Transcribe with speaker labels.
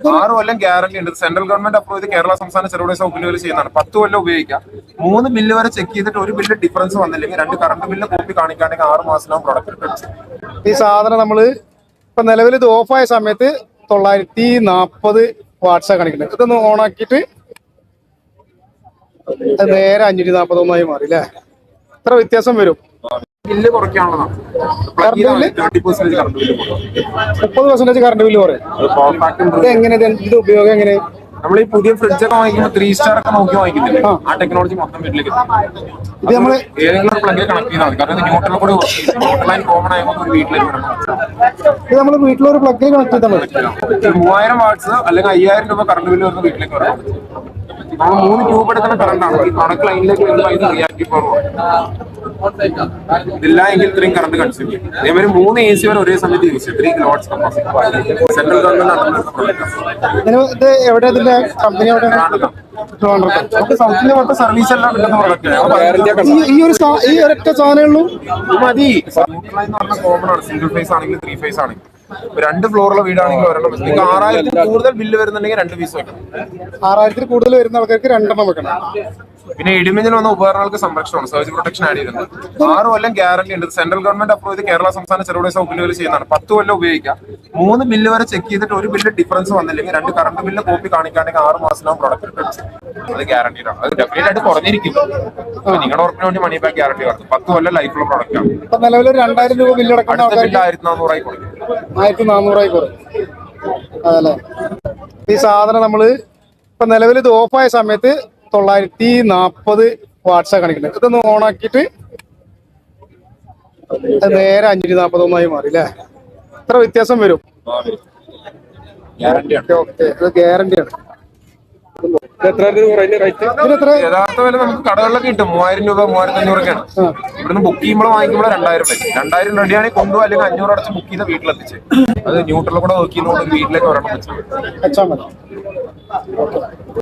Speaker 1: 6 കൊല്ലം guarantee ഉണ്ട്. Central government approve ചെയ്ത് കേരള സംസ്ഥാന ചെറുകിട സൗകര്യ ചെയ്യുന്നതാണ്. 10 കൊല്ലം ഉപയോഗിക്കാം. 3 ബില്ല് വരെ ചെക്ക് ചെയ്തിട്ട് ഒരു ബില്ല് ഡിഫറൻസ് വന്നില്ലെങ്കിൽ 2 കറണ്ട് ബില്ല് കോപ്പി കാണിക്കുകയാണെങ്കിൽ 6 മാസത്തിനാവും പ്രൊഡക്റ്റ് റിട്ടേൺസ്.
Speaker 2: ഈ സാധനം നമ്മള് ഇപ്പൊ നിലവിൽ ഇത് ഓഫായ സമയത്ത് 940 വാട്ട്സാ കാണിക്കുന്നത്. ഇതൊന്ന് ഓണാക്കിയിട്ട് നേരെ 541 മാറി അല്ലേ? എത്ര വ്യത്യാസം വരും?
Speaker 1: ബില്ല് കുറയ്ക്കാനുള്ളതാണ്.
Speaker 2: 30% കറണ്ട് ബില്ല് കുറയും. ഇത് എങ്ങനെ, ഇത് ഉപയോഗം എങ്ങനെ?
Speaker 1: നമ്മൾ ഈ പുതിയ ഫ്രിഡ്ജ് ഒക്കെ വാങ്ങിക്കുമ്പോൾ 3 സ്റ്റാർ ഒക്കെ നോക്കി വാങ്ങിക്കുന്നില്ലേ, ആ ടെക്നോളജി മൊത്തം വീട്ടിലേക്ക്
Speaker 2: ഇത് നമ്മള്
Speaker 1: ഏതെങ്കിലും ഒരു പ്ലഗിൽ കണക്ട് ചെയ്താൽ മതി. കാരണം ഇത് ന്യൂട്രൽ കൂടെ ന്യൂട്രൽ ലൈൻ കോമൺ ആയതുകൊണ്ട് ഒരു വീട്ടിലേക്ക് വരണം.
Speaker 2: ഇത് നമ്മള് വീട്ടിലൊരു പ്ലഗിൽ കണക്ട് ചെയ്താൽ മതി.
Speaker 1: 3000 വാട്ട്സ് അല്ലെങ്കിൽ 5000 രൂപ കറണ്ട് ബില്ല് വരുന്ന വീട്ടിലേക്ക് വരണം. നമ്മൾ 3 ട്യൂബ് എടുക്കുന്ന കറണ്ടാണ് ഈ കണക്ക് ലൈനിലേക്ക് വരുമ്പോൾ ഇത് റിയാക്റ്റീവ് പവർ ഇതില്ല എങ്കിൽ ഇത്രയും കറണ്ട് കൺസ്യൂം ചെയ്യും. അതേമാതിരി 3 AC വരെ ഒരേ സമയത്ത് യൂസ് ചെയ്യും. 3 കിലോവാട്ട്സ് കപ്പാസിറ്റി. സെൻട്രൽ ഗവൺമെന്റ്
Speaker 2: ഇത് എവിടെ, ഇതിന്റെ കമ്പനി എവിടെ?
Speaker 1: സൗത്തിന്റെ മൊത്തം സർവീസ് എല്ലാം കിട്ടുന്ന പ്രൊഡക്റ്റ്.
Speaker 2: ഈ ഒരൊറ്റ സാധനമുള്ളൂ
Speaker 1: മതി. കോമൺ ആണ്. സിംഗിൾ ഫേസ് ആണെങ്കിൽ 3 ഫേസ് ആണെങ്കിൽ 2 ഫ്ലോറുള്ള വീടാണെങ്കിൽ ഒരെണ്ണം വെച്ച്. നിങ്ങൾക്ക് 6000 കൂടുതൽ ബില്ല് വരുന്നുണ്ടെങ്കിൽ 2 പീസ് വെക്കണം.
Speaker 2: 6000 കൂടുതൽ വരുന്ന ആൾക്കാർക്ക് 2 വെക്കണം.
Speaker 1: പിന്നെ ഇടിമിന്നൽ വന്ന ഉപകരണങ്ങൾക്ക് സംരക്ഷണമാണ്, സർജ് പ്രൊട്ടക്ഷൻ ആഡ് ചെയ്തിട്ടുണ്ട്. 6 കൊല്ലം ഗ്യാരണ്ടി ഉണ്ട്. സെൻട്രൽ ഗവൺമെന്റ് അപ്രൂവ് ചെയ്ത് കേരള സംസ്ഥാന ചെറുകിട സൗകര്യ ചെയ്യുന്നതാണ്. 10 കൊല്ലം ഉപയോഗിക്കാം. 3 ബില്ല് വരെ ചെക്ക് ചെയ്തിട്ട് ഒരു ബില്ല് ഡിഫറൻസ് വന്നില്ലെങ്കിൽ 2 കറണ്ട് ബില്ല് കോപ്പി കാണിക്കുകയാണെങ്കിൽ 6 മാസത്തിനാവും പ്രൊഡക്റ്റ് റിട്ടേൺസ്. അത് ഗ്യാരണ്ടീഡ് ആണ്. അത് ഡെഫിനറ്റ് ആയിട്ട് കുറഞ്ഞിരിക്കും. നിങ്ങളുടെ ഉറപ്പിന് വേണ്ടി മണി ബാക്ക് ഗ്യാരണ്ടി പറഞ്ഞു. 10 കൊല്ലം ലൈഫുള്ള പ്രൊഡക്റ്റ് ആണ്.
Speaker 2: നിലവിൽ 2000 രൂപ ബില്ല് അടക്കുന്ന
Speaker 1: അടുത്ത ബില്ല് 1400 കൊടുക്കും.
Speaker 2: 1400 കുറയും അതല്ലേ? ഈ സാധനം നമ്മള് ഇപ്പൊ നിലവിൽ ഇത് ഓഫായ സമയത്ത് 940 വാട്ട്സാ കാണിക്കുന്നത്. ഇതൊന്ന് ഓണാക്കിയിട്ട് നേരെ 541 മാറി അല്ലേ? എത്ര വ്യത്യാസം വരും? ഗ്യാരണ്ടിയാണ്.
Speaker 1: യഥാർത്ഥ വില നമുക്ക് കടകളിലൊക്കെ കിട്ടും. 3000 രൂപ 3500 ഇവിടുന്ന് ബുക്ക് ചെയ്യുമ്പോൾ വാങ്ങിക്കുമ്പോൾ 2000 വരും. 2000 റെഡിയാണെങ്കിൽ കൊണ്ടുപോകും. അല്ലെങ്കിൽ 500 അടച്ച് ബുക്ക് ചെയ്ത വീട്ടിലെത്തിച്ച് അത് ന്യൂട്രൽ കൂടെ നോക്കിയതുകൊണ്ട് വീട്ടിലേക്ക് ഒരെണ്ണം വെച്ചാൽ
Speaker 2: മതി.